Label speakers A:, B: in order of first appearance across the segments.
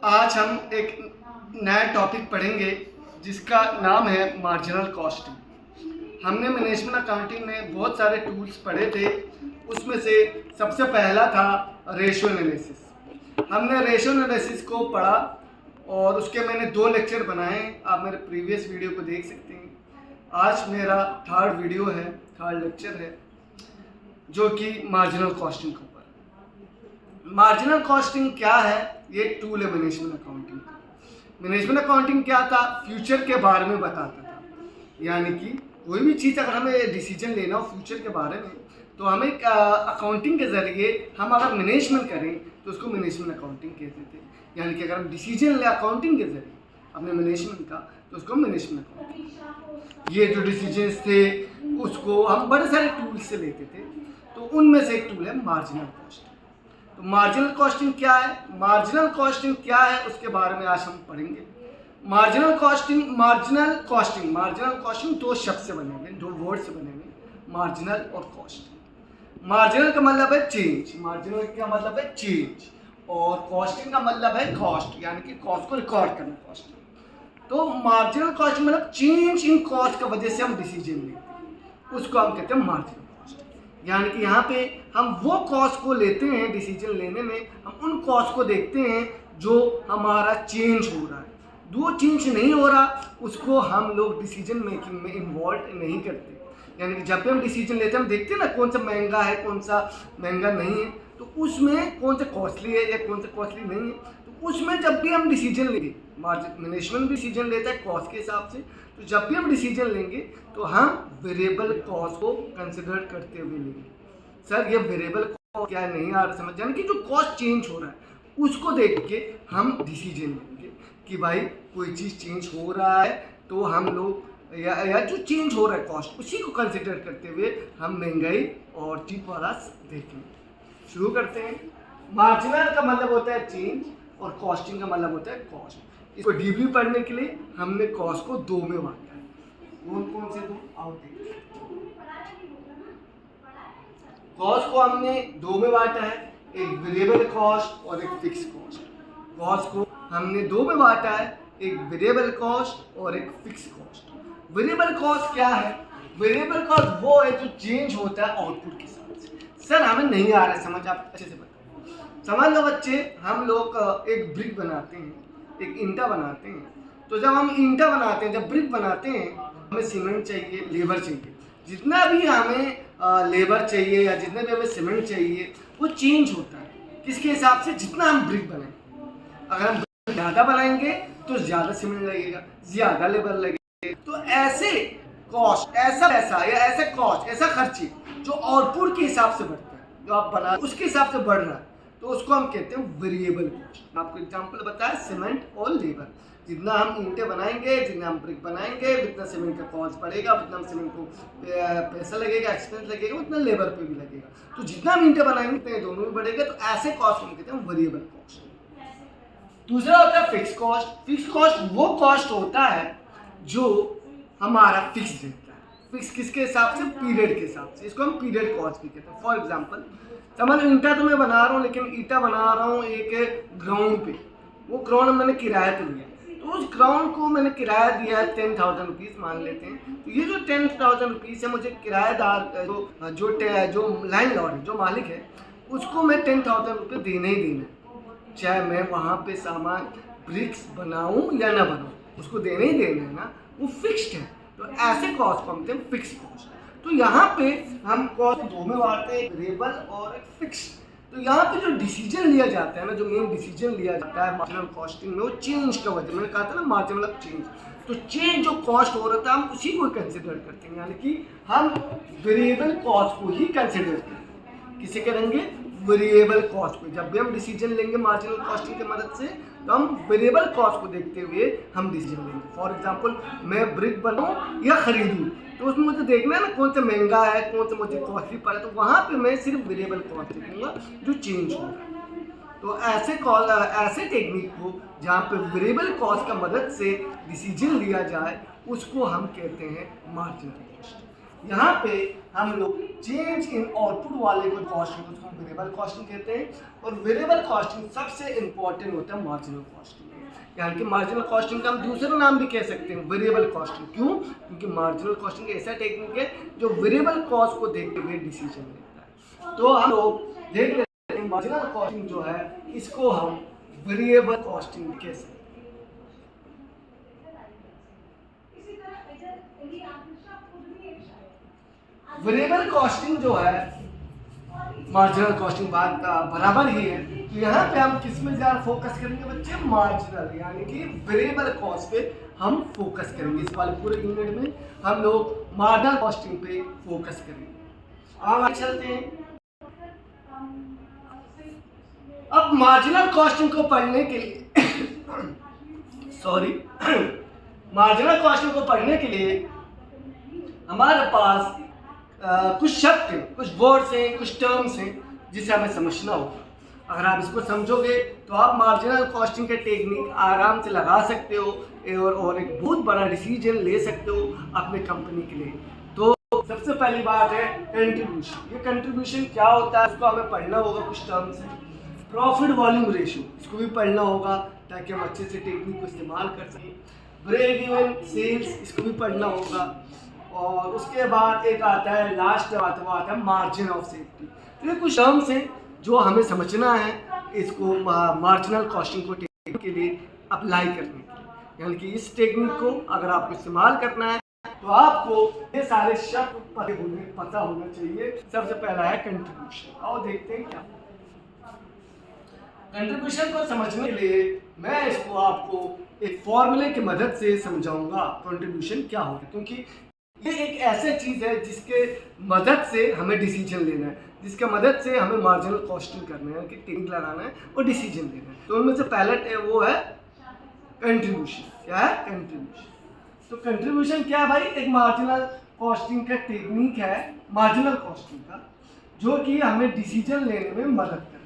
A: आज हम एक नया टॉपिक पढ़ेंगे जिसका नाम है मार्जिनल कॉस्टिंग। हमने मैनेजमेंट अकाउंटिंग में बहुत सारे टूल्स पढ़े थे, उसमें से सबसे पहला था रेशियो एनालिसिस। हमने रेशियो एनालिसिस को पढ़ा और उसके मैंने 2 लेक्चर बनाए। आप मेरे प्रीवियस वीडियो को देख सकते हैं। आज मेरा थर्ड लेक्चर है जो कि मार्जिनल कॉस्टिंग के ऊपर। मार्जिनल कॉस्टिंग क्या है? ये एक टूल है मैनेजमेंट अकाउंटिंग का। मैनेजमेंट अकाउंटिंग क्या था? फ्यूचर के बारे में बताता था। यानी कि कोई भी चीज़ अगर हमें डिसीजन लेना हो फ्यूचर के बारे में, तो हमें अकाउंटिंग के ज़रिए हम अगर मैनेजमेंट करें तो उसको मैनेजमेंट अकाउंटिंग कहते थे। यानी कि अगर हम डिसीजन लें अकाउंटिंग के ज़रिए अपने मैनेजमेंट का, तो उसको मैनेजमेंट अकाउंटिंग। ये जो डिसीजंस थे उसको हम बड़े सारे टूल्स से लेते थे, तो उनमें से एक टूल है मार्जिनल कॉस्टिंग। तो मार्जिनल कॉस्टिंग क्या है? मार्जिनल कॉस्टिंग क्या है उसके बारे में आज हम पढ़ेंगे। मार्जिनल कॉस्टिंग 2 शब्द से बने हुए, 2 वर्ड से बने हुए, मार्जिनल और कॉस्टिंग। मार्जिनल का मतलब है चेंज, और कॉस्टिंग का मतलब है कॉस्ट, यानी कि कॉस्ट को रिकॉर्ड करना कॉस्टिंग। तो मार्जिनल कॉस्टिंग मतलब चेंज इन कॉस्ट की वजह से हम डिसीजन लेते हैं, उसको हम कहते हैं मार्जिनल कॉस्ट। यानी कि यहाँ पे हम वो कॉस्ट को लेते हैं डिसीजन लेने में, हम उन कॉस्ट को देखते हैं जो हमारा चेंज हो रहा है। जो चेंज नहीं हो रहा उसको हम लोग डिसीजन मेकिंग में इन्वॉल्व नहीं करते। यानी कि जब भी हम डिसीजन लेते हैं हम देखते हैं ना कौन सा महंगा है, कौन सा महंगा नहीं है, तो उसमें कौन सा कॉस्टली है या कौन सा कॉस्टली नहीं है। तो उसमें जब भी हम डिसीजन लेंगे, मैनेजमेंट डिसीजन लेता है कॉस्ट के हिसाब से, तो जब भी हम डिसीजन लेंगे तो हम वेरिएबल कॉस्ट को कंसिडर करते हुए लेंगे। सर ये वेरिएबल कॉस्ट क्या है, नहीं आ रहा समझ। यानी कि जो कॉस्ट चेंज हो रहा है उसको देख के हम डिसीजन लेंगे कि भाई कोई चीज़ चेंज हो रहा है, तो हम लोग या जो चेंज हो रहा है कॉस्ट उसी को कंसिडर करते हुए हम महंगाई और चीप वाला देखेंगे। शुरू करते हैं। मार्जिनल का मतलब होता है चेंज और कॉस्टिंग का मतलब होता है कॉस्ट। इसको डीपली पढ़ने के लिए हमने कॉस्ट को 2 में बांटा है। कौन से 2? आउटपुट। कॉस्ट को हमने 2 में बांटा है, एक वेरिएबल कॉस्ट और एक फिक्स कॉस्ट। कॉस्ट को हमने 2 में बांटा है, एक वेरिएबल कॉस्ट और एक फिक्स कॉस्ट। वेरिएबल कॉस्ट क्या है? वेरिएबल कॉस्ट वो है जो चेंज होता है आउटपुट के साथ से। सर हमें नहीं आ रहा है समझ, आप अच्छे से बताओ। समझ लो बच्चे, हम लोग एक ब्रिक बनाते हैं, एक ईंटा बनाते हैं। तो जब हम ईंटा बनाते हैं, जब ब्रिक बनाते हैं, हमें सीमेंट चाहिए, लेबर चाहिए। जितना भी हमें लेबर चाहिए या जितने भी हमें सीमेंट चाहिए वो चेंज होता है किसके हिसाब से? जितना हम ब्रिक बनाएंगे। अगर हम ज़्यादा बनाएंगे तो ज़्यादा सीमेंट लगेगा, ज़्यादा लेबर लगेगा। तो ऐसे कॉस्ट, ऐसा पैसा या ऐसा कॉस्ट, ऐसा खर्चे जो आउटपुट के हिसाब से बढ़ता है, जो आप बना उसके हिसाब से बढ़ रहा है, तो उसको हम कहते हैं वेरिएबल कॉस्ट। आपको एग्जांपल बताया सीमेंट और लेबर। जितना हम ईंटें बनाएंगे, जितना हम ब्रिक बनाएंगे, जितना सीमेंट का कॉस्ट बढ़ेगा, उतना सीमेंट को पैसा लगेगा, एक्सपेंस लगेगा, उतना लेबर पे भी लगेगा। तो जितना हम ईंटें बनाएंगे उतना दोनों में बढ़ेगा। तो ऐसे कॉस्ट हम कहते हैं वेरिएबल कॉस्ट। दूसरा होता है फिक्स कॉस्ट। फिक्स कॉस्ट वो कॉस्ट होता है जो हमारा फिक्स रहता है। फिक्स किसके हिसाब से? पीरियड के हिसाब से। इसको हम पीरियड कॉस्ट भी कहते हैं। फॉर एग्जांपल समझ लो ईंटा तो मैं बना रहा हूँ, लेकिन ईंटा बना रहा हूँ एक ग्राउंड पे। वो ग्राउंड मैंने किराए पे लिया, तो उस ग्राउंड को मैंने किराया दिया है 10,000 रुपीज़ मान लेते हैं। तो ये जो 10,000 रुपीज़ है, मुझे किराएदार जो लैंडलॉर्ड है, जो मालिक है, उसको मैं 10,000 रुपये देना ही देना है। चाहे मैं वहाँ पे सामान ब्रिक्स बनाऊँ या ना बनाऊँ, उसको देने ही देना है ना, वो फिक्स्ड है। तो ऐसे कॉस्ट को हम कहते हैं फिक्स कॉस्ट। तो यहाँ पे हम कॉस्ट 2 में बांटते हैं, वेरिएबल और एक फिक्स। तो यहाँ पे जो डिसीजन लिया जाता है ना, जो मेन डिसीजन लिया जाता है मार्जिनल कॉस्टिंग में, वो चेंज का वजह, मैंने कहा था ना मार्जिनल चेंज। तो चेंज जो कॉस्ट हो रहा था हम उसी को कंसिडर करते हैं। यानी कि हम वेरिएबल कॉस्ट को ही कंसिडर करते हैं। किसे करेंगे? वेरिएबल कॉस्ट को। जब भी हम डिसीजन लेंगे मार्जिनल कॉस्टिंग की मदद से, तो हम वेरिएबल कॉस्ट को देखते हुए हम डिसीजन लेंगे। फॉर एग्जांपल मैं ब्रिक बनाऊँ या खरीदूँ, तो उसमें मुझे देखना है ना कौन सा महंगा है, कौन सा मुझे कॉस्टली पड़ा, तो वहाँ पे मैं सिर्फ वेरिएबल कॉस्ट देखूँगा जो चेंज हो रहा है। तो ऐसे टेक्निक को जहाँ पे वेरिएबल कॉस्ट का मदद से डिसीजन लिया जाए, उसको हम कहते हैं मार्जिनल कॉस्ट। यहाँ पे हम लोग चेंज इन आउटपुट वाले को कॉस्टिंग को हम वेरिएबल कॉस्टिंग कहते हैं। और वेरिएबल कॉस्टिंग सबसे इंपॉर्टेंट होता है मार्जिनल कॉस्टिंग, यानी कि मार्जिनल कॉस्टिंग का हम दूसरा नाम भी कह सकते हैं वेरिएबल कॉस्टिंग। क्यों? क्योंकि मार्जिनल कॉस्टिंग ऐसा टेक्निक है जो वेरिएबल कॉस्ट को देखते हुए डिसीजन लेता है। तो हम लोग देख लेते हैं मार्जिनल कॉस्टिंग जो है इसको हम वेरिएबल कॉस्टिंग कह सकते हैं। वेरिएबल कॉस्टिंग जो है मार्जिनल कॉस्टिंग बात का बराबर ही है। तो यहाँ पे हम किस में ज़्यादा फोकस करेंगे बच्चे? मार्जिनल, यानी कि वेरिएबल कॉस्ट पे हम फोकस करेंगे। इस वाले पूरे यूनिट में हम लोग मार्जिनल कॉस्टिंग पे फोकस करेंगे। आगे चलते हैं। अब मार्जिनल कॉस्टिंग को पढ़ने के लिए सॉरी मार्जिनल कॉस्टिंग को पढ़ने के लिए हमारे पास कुछ शब्द हैं, कुछ वर्ड्स हैं, कुछ टर्म्स हैं जिसे हमें समझना होगा। अगर आप इसको समझोगे तो आप मार्जिनल कॉस्टिंग के टेक्निक आराम से लगा सकते हो और एक बहुत बड़ा डिसीजन ले सकते हो अपने कंपनी के लिए। तो सबसे पहली बात है कंट्रीब्यूशन। ये कंट्रीब्यूशन क्या होता है उसको हमें पढ़ना होगा। कुछ टर्म्स हैं। प्रॉफिट वॉल्यूम रेशियो, इसको भी पढ़ना होगा ताकि हम अच्छे से टेक्निक को इस्तेमाल कर सकें। ब्रेक इवन सेल्स, इसको भी पढ़ना होगा। और उसके बाद एक आता है लास्ट वो आता है मार्जिन ऑफ सेफ्टी। तो ये कुछ टर्म्स हैं जो हमें समझना है इसको मार्जिनल कॉस्टिंग को टेक्निक के लिए अप्लाई करने के लिए, यानी कि इस टेक्निक को अगर आपको इस्तेमाल करना है तो आपको ये सारे शब्द पता होना चाहिए। सबसे पहला है कंट्रीब्यूशन। और देखते हैं क्या कंट्रीब्यूशन को समझने के लिए मैं इसको आपको एक फॉर्मूले की मदद से समझाऊंगा कंट्रीब्यूशन क्या होता है, क्योंकि ये एक ऐसी चीज़ है जिसके मदद से हमें डिसीजन लेना है, जिसके मदद से हमें मार्जिनल कॉस्टिंग करना है, कि टेक्निक लगाना है और डिसीजन लेना है। तो उनमें से पहला वो है कंट्रीब्यूशन। क्या है? कंट्रीब्यूशन। तो कंट्रीब्यूशन क्या है भाई? एक मार्जिनल कॉस्टिंग का टेक्निक है, मार्जिनल कॉस्टिंग का, जो कि हमें डिसीजन लेने में मदद करे।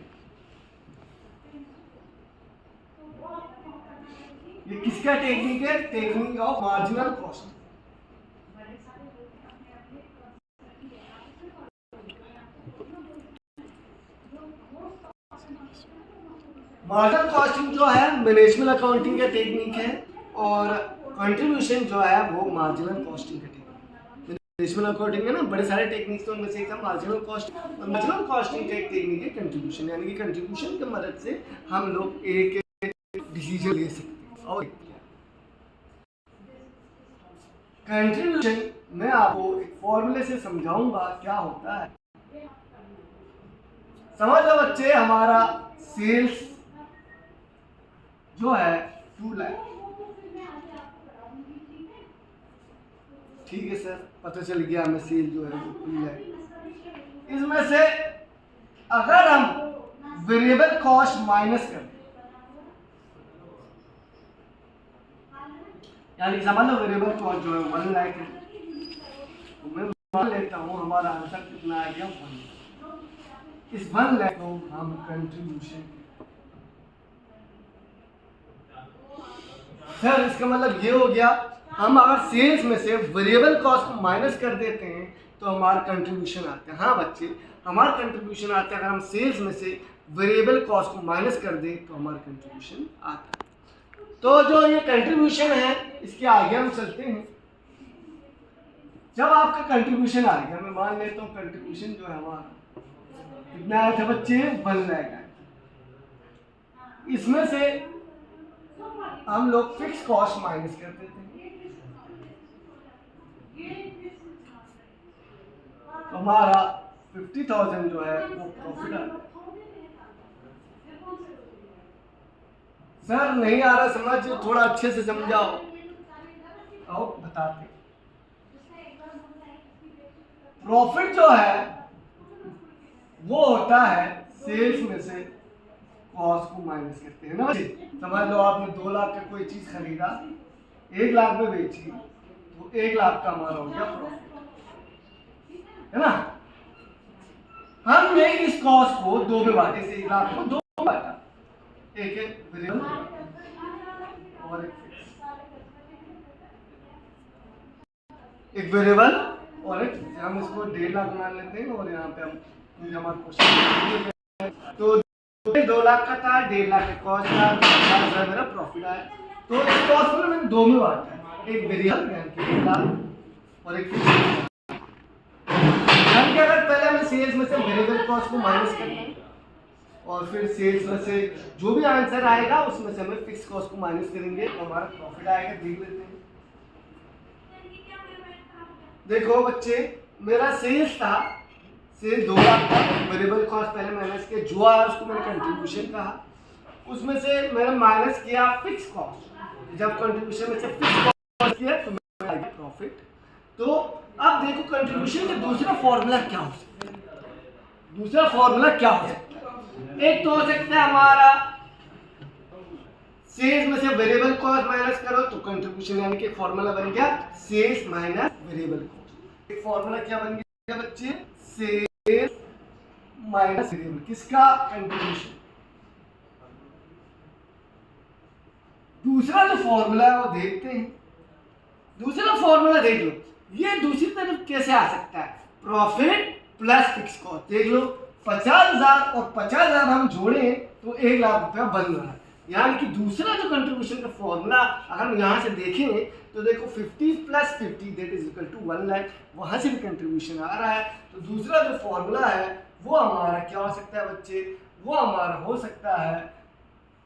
A: ये किसका टेक्निक है? Technique of marginal costing. Marginal costing जो है मैनेजमेंट अकाउंटिंग का टेक्निक है और कंट्रीब्यूशन जो है वो मार्जिनल कॉस्टिंग का टेक्निक। मैनेजमेंट अकाउंटिंग है ना, बड़े सारे टेक्निक्स, तो उनमें से एक है मार्जिनल कॉस्टिंग। और मार्जिनल कॉस्टिंग का एक टेक्निक है कंट्रीब्यूशन, यानी कि कंट्रीब्यूशन की मदद से हम लोग एक डिसीजन ले सकते हैं। और कंट्रीब्यूशन मैं आपको एक फॉर्मूले से समझाऊंगा क्या होता है। समझ लो बच्चे, हमारा सेल्स जो है 2 लाख, ठीक है सर, पता चल गया हमें सेल जो है वो 2 लाख। इसमें से अगर हम वेरिएबल कॉस्ट माइनस करें, यानी समझ लो वेरिएबल कॉस्ट जो है 1 लाख है, तो मैं मान लेता हूँ हमारा आंसर कितना आ गया 1 लाख। इस 1 लाख को हम कंट्रीब्यूशन, सर इसका मतलब ये हो गया हम अगर सेल्स में से वेरिएबल कॉस्ट को माइनस कर देते हैं तो हमारा कंट्रीब्यूशन आता है। हाँ बच्चे, हमारा कंट्रीब्यूशन आता है अगर हम सेल्स में से वेरिएबल कॉस्ट को माइनस कर दें तो हमारा कंट्रीब्यूशन आता है। तो जो ये कंट्रीब्यूशन है इसके आगे हम चलते हैं। जब आपका कंट्रीब्यूशन आ गया, मैं मान लेता हूँ कंट्रीब्यूशन जो है हमारा कितना आया था बच्चे? 1 लाख आया। इसमें से हम लोग फिक्स कॉस्ट माइनस कर देते हैं, तो हमारा 50,000 जो है वो प्रॉफिट आ गया। सर नहीं आ रहा समझ, थोड़ा अच्छे से समझाओ। आओ बताते। प्रॉफिट जो है वो होता है सेल्स में से कॉस्ट को माइनस करते हैं ना। समझ लो आपने 2 लाख का कोई चीज खरीदा, 1 लाख में बेची, तो 1 लाख का हमारा हो गया प्रॉफिट, है ना। हमने इस कॉस्ट को 2 में बांटे, से 1 लाख को 2 में बांटा, एक है वेरिएबल और एक फिक्स। एक वेरिएबल और हम इसको 1.5 लाख मान लेते हैं और यहाँ पे हम हमारा क्वेश्चन तो 2 लाख का था, 1.5 लाख का कॉस्ट था, 50,000 मेरा प्रॉफिट आया। तो इस कॉस्ट को मैंने दो में बांटा है, एक वेरिएबल यानी कि 1 लाख और एक फिक्स। यानी कि अगर पहले हमें सेल्स में से वेरिएबल कॉस्ट को माइनस करना है और फिर सेल्स में से जो भी आंसर आएगा उसमें से हमें फिक्स कॉस्ट को माइनस करेंगे तो हमारा प्रॉफिट आएगा। देख लेते हैं। देखो बच्चे, मेरा सेल्स था, सेल्स 2 लाख था, वेरिएबल कॉस्ट पहले माइनस किया, जो आया उसको मैंने कंट्रीब्यूशन कहा, उसमें से मैंने माइनस किया फिक्स कॉस्ट। जब कंट्रीब्यूशन में से फिक्स कॉस्ट किया तो मेरा आएगा प्रॉफिट। तो अब देखो कंट्रीब्यूशन का दूसरा फॉर्मूला क्या हो सकता है। दूसरा फॉर्मूला क्या हो सकता है? एक तो हो सकता है हमारा सेल्स में से वेरिएबल कॉस्ट माइनस करो तो कंट्रीब्यूशन, यानी कि फॉर्मूला बन गया सेल्स माइनस वेरिएबल कॉस्ट। एक फॉर्मूला क्या बन गया बच्चे? सेल्स माइनस वेरिएबल, किसका? कंट्रीब्यूशन। दूसरा जो फॉर्मूला है वो देखते हैं। दूसरा फॉर्मूला देख लो, ये दूसरी तरफ कैसे आ सकता है? Profit plus fix cost. देख लो 50,000 और 50,000 हम जोड़े तो 1 लाख रुपया बन रहा है। यानी कि दूसरा जो कंट्रीब्यूशन का फॉर्मूला अगर हम यहाँ से देखें तो देखो 50 plus 50 that is equal to 1 lakh, वहाँ से भी कंट्रीब्यूशन आ रहा है। तो दूसरा जो फॉर्मूला है वो हमारा क्या हो सकता है बच्चे? वो हमारा हो सकता है,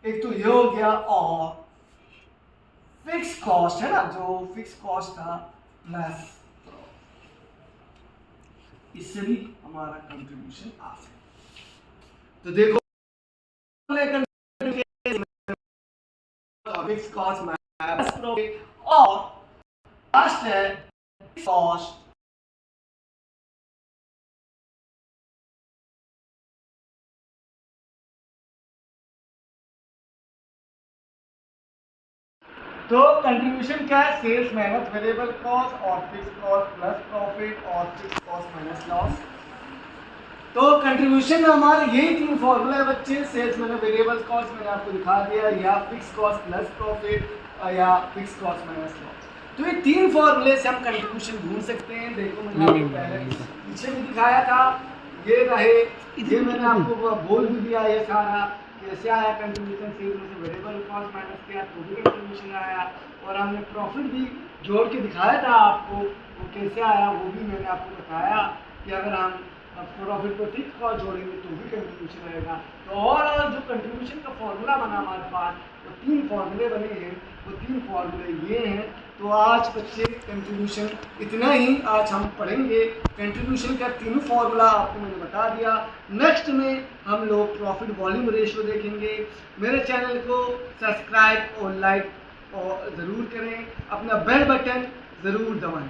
A: एक तो ये हो गया और फिक्स कॉस्ट है ना, जो फिक्स कॉस्ट था प्लस, इससे भी हमारा कंट्रीब्यूशन आ सकता है। तो देखो फिक्स कॉस्ट माइनस प्रॉफिट और लास्ट है कॉस्ट तो कंट्रीब्यूशन क्या है? सेल्स माइनस वेरिएबल कॉस्ट और फिक्स कॉस्ट प्लस प्रॉफिट और फिक्स कॉस्ट माइनस लॉस। तो कंट्रीब्यूशन में हमारे यही 3 फॉर्मूला है बच्चे, सेल्स माइनस वेरिएबल कॉस्ट मैंने आपको दिखा दिया, या फिक्स कॉस्ट प्लस प्रॉफिट, या फिक्स कॉस्ट माइनस लॉस। तो ये 3 फॉर्मूले से हम कंट्रीब्यूशन ढूंढ सकते हैं। देखो मैंने आपको पहले पीछे भी दिखाया था, ये रहे, ये मैंने आपको बोल भी दिया ये सारा कैसे आया कंट्रीब्यूशन। सेल्स में से वेरिएबल कॉस्ट माइनस किया तो भी कंट्रीब्यूशन आया, और हमने प्रॉफिट भी जोड़ के दिखाया था आपको, वो कैसे आया वो भी मैंने आपको बताया कि अगर हम प्रॉफिट को फिक्स कॉस्ट जोड़ेंगे तो भी कंट्रीब्यूशन आएगा। तो ओवरऑल जो कंट्रीब्यूशन का फॉर्मूला बना हमारे पास, वो 3 फॉर्मूले बने हैं, वो 3 फॉर्मूले ये हैं। तो आज बच्चे कंट्रीब्यूशन इतना ही आज हम पढ़ेंगे। कंट्रीब्यूशन का तीनों फॉर्मूला आपको मैंने बता दिया। नेक्स्ट में हम लोग प्रॉफिट वॉल्यूम रेशियो देखेंगे। मेरे चैनल को सब्सक्राइब और लाइक और ज़रूर करें, अपना बेल बटन ज़रूर दबाएं।